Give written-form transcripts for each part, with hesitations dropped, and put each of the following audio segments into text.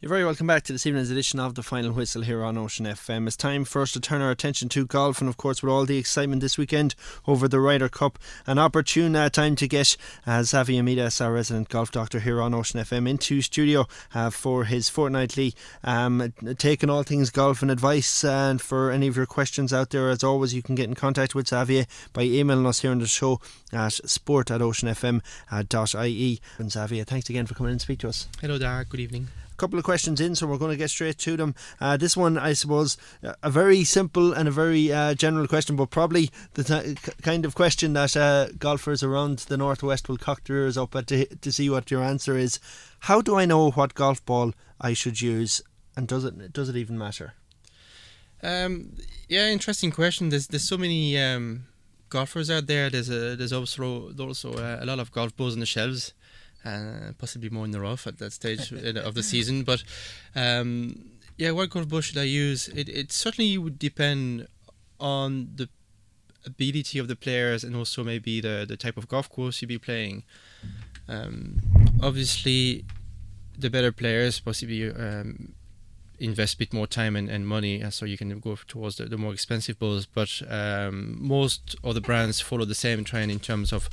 You're very welcome back to this evening's edition of The Final Whistle here on Ocean FM. It's time for us to turn our attention to golf, and of course with all the excitement this weekend over the Ryder Cup, an opportune time to get Xavier Medas, our resident golf doctor here on Ocean FM, into studio for his fortnightly taking all things golf and advice. And for any of your questions out there, as always, you can get in contact with Xavier by emailing us here on the show at sport@oceanfm.ie. And Xavier, thanks again for coming in and speak to us. Hello there, good evening. Couple of questions in, so we're going to get straight to them. This one, I suppose, a very simple and a very general question, but probably the kind of question that golfers around the northwest will cock their ears up at to see what your answer is. How do I know what golf ball I should use, and does it even matter? Interesting question. There's so many golfers out there. There's also a lot of golf balls on the shelves. Possibly more in the rough at that stage of the season. But what golf ball should I use? It certainly would depend on the ability of the players and also maybe the type of golf course you'll be playing. Obviously, the better players possibly invest a bit more time and money, so you can go towards the more expensive balls. But most of the brands follow the same trend in terms of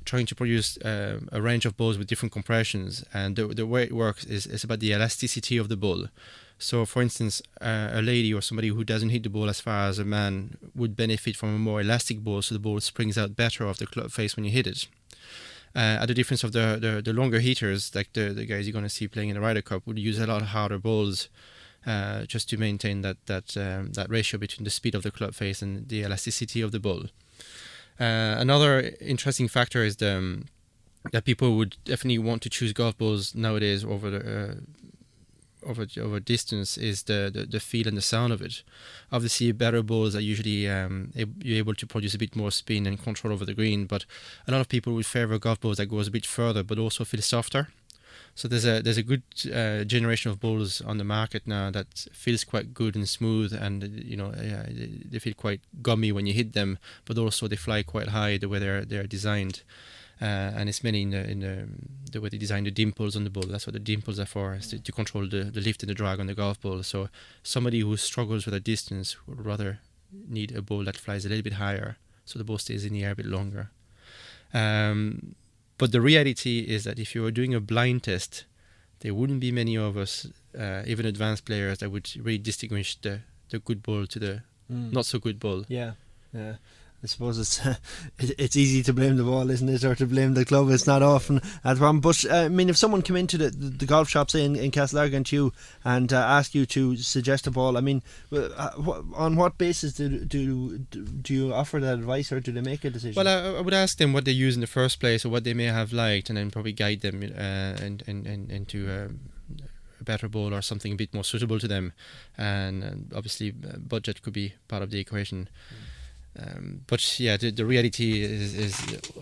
trying to produce a range of balls with different compressions, and the way it works is about the elasticity of the ball. So for instance, a lady or somebody who doesn't hit the ball as far as a man would benefit from a more elastic ball, so the ball springs out better off the club face when you hit it. At the difference of the longer hitters, like the guys you're going to see playing in the Ryder Cup, would use a lot harder balls just to maintain that ratio between the speed of the club face and the elasticity of the ball. Another interesting factor is that people would definitely want to choose golf balls nowadays over distance is the feel and the sound of it. Obviously, better balls are usually you're able to produce a bit more spin and control over the green, but a lot of people would favor golf balls that goes a bit further but also feel softer. So there's a good generation of balls on the market now that feels quite good and smooth, and they feel quite gummy when you hit them, but also they fly quite high the way they're designed, and it's mainly in the way they design the dimples on the ball. That's what the dimples are for, is to control the lift and the drag on the golf ball. So somebody who struggles with a distance would rather need a ball that flies a little bit higher, so the ball stays in the air a bit longer. But the reality is that if you were doing a blind test, there wouldn't be many of us, even advanced players, that would really distinguish the good ball to the not so good ball. Yeah. I suppose it's easy to blame the ball, isn't it, or to blame the club. It's not often a problem. But I mean, if someone came into the golf shop, say in Dargan to you, and asked you to suggest a ball, I mean, on what basis do you offer that advice, or do they make a decision? Well, I would ask them what they use in the first place or what they may have liked, and then probably guide them into a better ball or something a bit more suitable to them. And obviously, budget could be part of the equation. But yeah, the reality is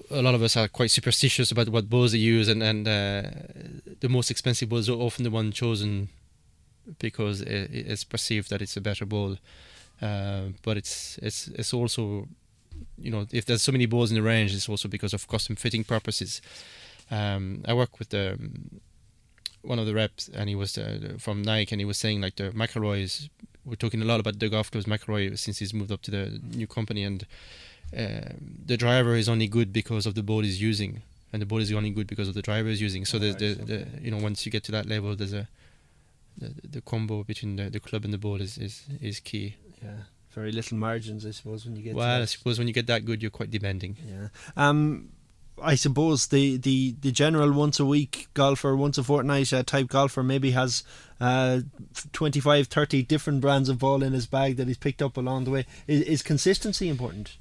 a lot of us are quite superstitious about what balls they use, and the most expensive balls are often the one chosen because it's perceived that it's a better ball. But it's also, if there's so many balls in the range, it's also because of custom fitting purposes. I work with one of the reps, and he was from Nike, and he was saying like the McIlroys. We're talking a lot about the golf clubs McIlroy since he's moved up to the new company, and the driver is only good because of the ball he's using, and the ball is only good because of the driver he's using. So once you get to that level, there's the combo between the club and the ball is key. Yeah, very little margins, I suppose, when you get. Well, I suppose when you get that good, you're quite demanding. Yeah. I suppose the general once a week golfer, once a fortnight type golfer maybe has 25, 30 different brands of ball in his bag that he's picked up along the way. Is consistency important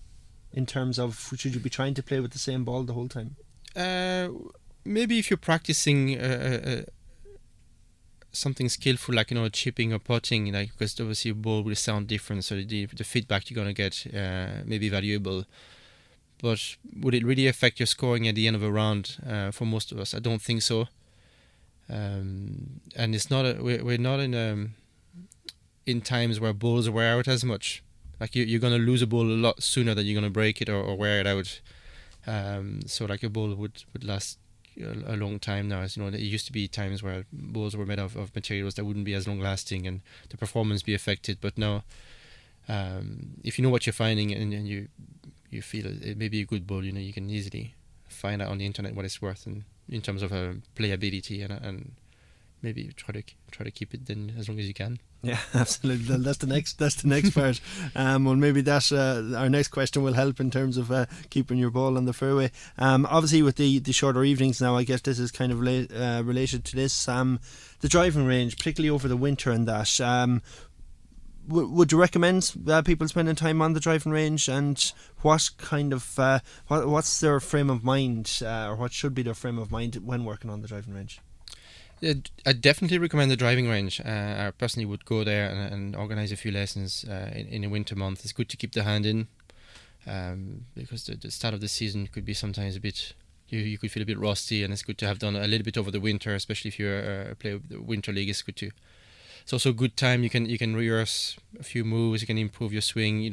in terms of, should you be trying to play with the same ball the whole time? Maybe if you're practicing something skillful, like chipping or putting, like, because obviously a ball will sound different, so the feedback you're gonna get may be valuable. But would it really affect your scoring at the end of a round? For most of us, I don't think so. And it's not. We're not in times where balls wear out as much. Like you're gonna lose a ball a lot sooner than you're gonna break it or wear it out. So like a ball would last a long time now. As you know, there used to be times where balls were made of materials that wouldn't be as long lasting and the performance be affected. But now, if you know what you're finding and you feel it may be a good ball, you can easily find out on the internet what it's worth, and in terms of playability and maybe try to keep it then as long as you can. Yeah, absolutely. That's the next part. Well, maybe that our next question will help in terms of keeping your ball on the fairway. Obviously, with the shorter evenings now, I guess this is kind of related to this. The driving range, particularly over the winter, and that. Would you recommend people spending time on the driving range, and what kind of what's their frame of mind, or what should be their frame of mind when working on the driving range? Yeah, I definitely recommend the driving range. I personally would go there and organise a few lessons in a winter month. It's good to keep the hand in, because the start of the season could be sometimes a bit. You could feel a bit rusty, and it's good to have done a little bit over the winter, especially if you're a player of the winter league. It's good to. It's also a good time. You can rehearse a few moves. You can improve your swing.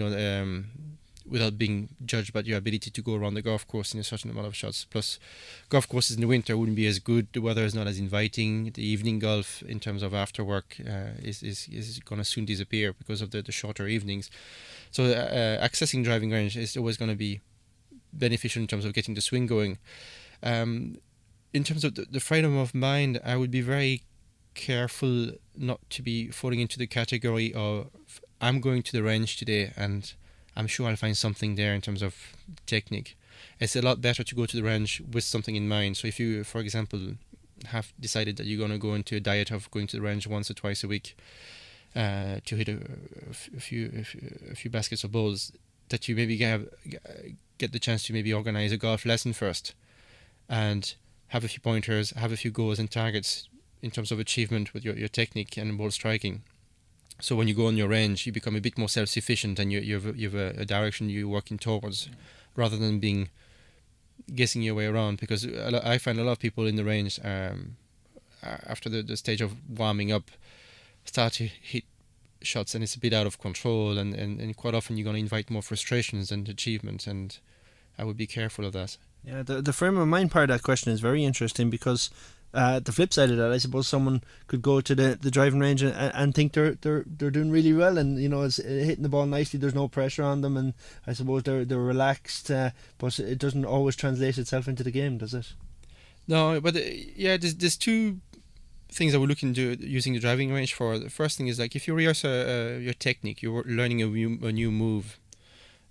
Without being judged by your ability to go around the golf course in a certain amount of shots. Plus, golf courses in the winter wouldn't be as good. The weather is not as inviting. The evening golf, in terms of after work, is going to soon disappear because of the shorter evenings. So accessing driving range is always going to be beneficial in terms of getting the swing going. In terms of the freedom of mind, I would be very careful not to be falling into the category of I'm going to the range today and I'm sure I'll find something there in terms of technique. It's a lot better to go to the range with something in mind. So if you, for example, have decided that you're going to go into a diet of going to the range once or twice a week to hit a few baskets of balls, that you maybe get the chance to maybe organize a golf lesson first and have a few pointers, have a few goals and targets in terms of achievement with your technique and ball striking. So when you go on your range, you become a bit more self-sufficient, and you have a direction you're working towards, rather than being guessing your way around. Because I find a lot of people in the range, after the stage of warming up, start to hit shots, and it's a bit out of control, and quite often you're going to invite more frustrations than achievement, and I would be careful of that. Yeah, the frame of mind part of that question is very interesting, because the flip side of that, I suppose someone could go to the driving range and think they're doing really well, and it's hitting the ball nicely. There's no pressure on them, and I suppose they're relaxed. But it doesn't always translate itself into the game, does it? No, but there's two things I would look into using the driving range for. The first thing is, like, if you rehearse your technique, you're learning a new move,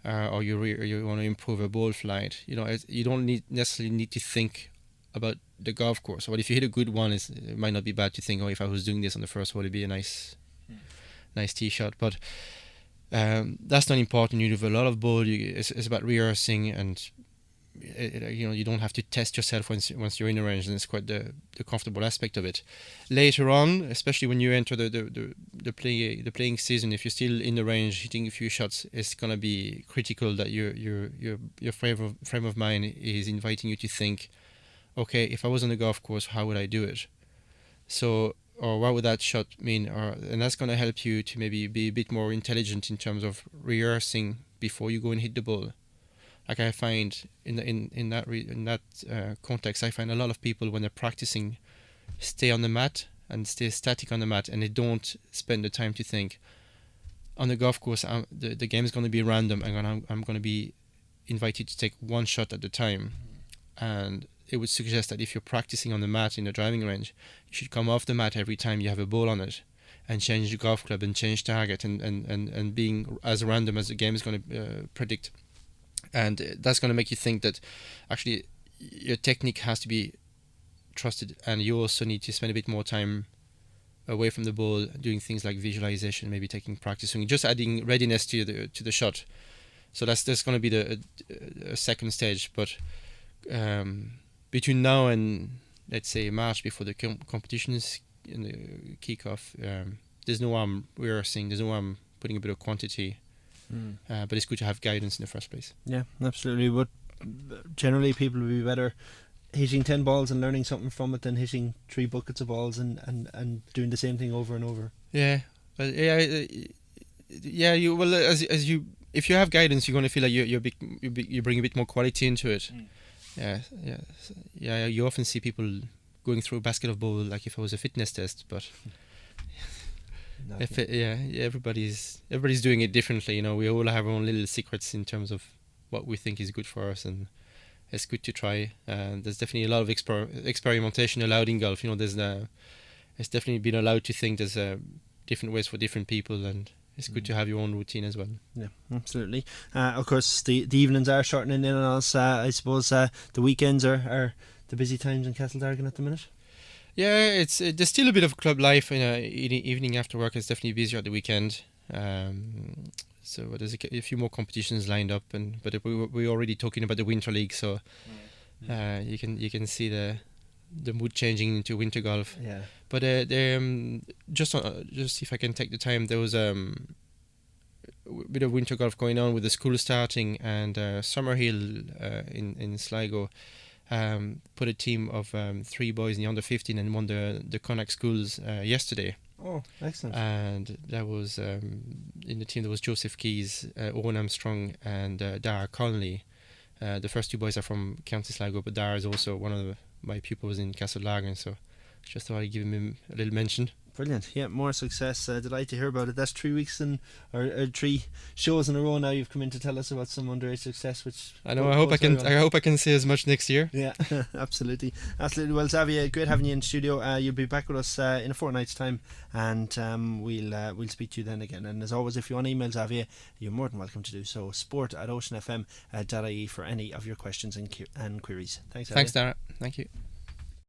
or you want to improve a ball flight. You don't necessarily need to think about the golf course. But if you hit a good one, it might not be bad to think, if I was doing this on the first hole, it'd be a nice tee shot. But that's not important. You have a lot of ball. It's about rehearsing, and you don't have to test yourself once you're in a range, and it's quite the comfortable aspect of it. Later on, especially when you enter the playing season, if you're still in the range hitting a few shots, it's gonna be critical that your frame of mind is inviting you to think, okay, if I was on the golf course, how would I do it? So, or what would that shot mean? And that's going to help you to maybe be a bit more intelligent in terms of rehearsing before you go and hit the ball. Like, I find in that context, I find a lot of people, when they're practicing, stay on the mat and stay static on the mat, and they don't spend the time to think. On the golf course, the game is going to be random, and I'm going to be invited to take one shot at a time, and it would suggest that if you're practicing on the mat in the driving range, you should come off the mat every time you have a ball on it, and change the golf club and change target, and being as random as the game is going to predict. And that's going to make you think that actually your technique has to be trusted, and you also need to spend a bit more time away from the ball doing things like visualization, maybe taking practice swing, just adding readiness to the shot. So that's going to be the second stage. But between now and, let's say, March, before the competitions in the kickoff, there's no harm rehearsing, there's no harm putting a bit of quantity, but it's good to have guidance in the first place. Yeah, absolutely. But generally people will be better hitting 10 balls and learning something from it than hitting 3 buckets of balls and doing the same thing over and over. Yeah, if you have guidance, you're going to feel like you bring a bit more quality into it. yeah. You often see people going through a basket of bowl like if it was a fitness test, but everybody's doing it differently. We all have our own little secrets in terms of what we think is good for us, and it's good to try. There's definitely a lot of experimentation allowed in golf. It's definitely been allowed to think there's different ways for different people, and it's good to have your own routine as well. Yeah, absolutely. Of course, the evenings are shortening in on us. I suppose the weekends are the busy times in Castle Dargan at the minute. Yeah, there's still a bit of club life. Evening after work is definitely busier at the weekend. So there's a few more competitions lined up, but we're already talking about the Winter League, so you can see the mood changing into winter golf. Yeah. But just if I can take the time, there was a bit of winter golf going on with the school starting, and Summerhill in Sligo put a team of 3 boys in the under 15 and won the Connacht schools yesterday. Oh, excellent. And that was in the team there was Joseph Keys, Owen Armstrong and Dara Connolly. The first 2 boys are from County Sligo, but Dara is also one of my pupils in Castle Dargan, so just thought I'd give him a little mention. Brilliant. Yeah, more success. Delighted to hear about it. That's 3 weeks or 3 shows in a row now you've come in to tell us about some underage success, which I know. I hope I can say as much next year. Yeah, absolutely. Well, Xavier, great having you in studio. You'll be back with us in a fortnight's time, and we'll speak to you then again. And as always, if you want to email Xavier, you're more than welcome to do so. sport@oceanfm.ie for any of your questions and queries. Thanks, Xavier. Thanks, Dara. Thank you.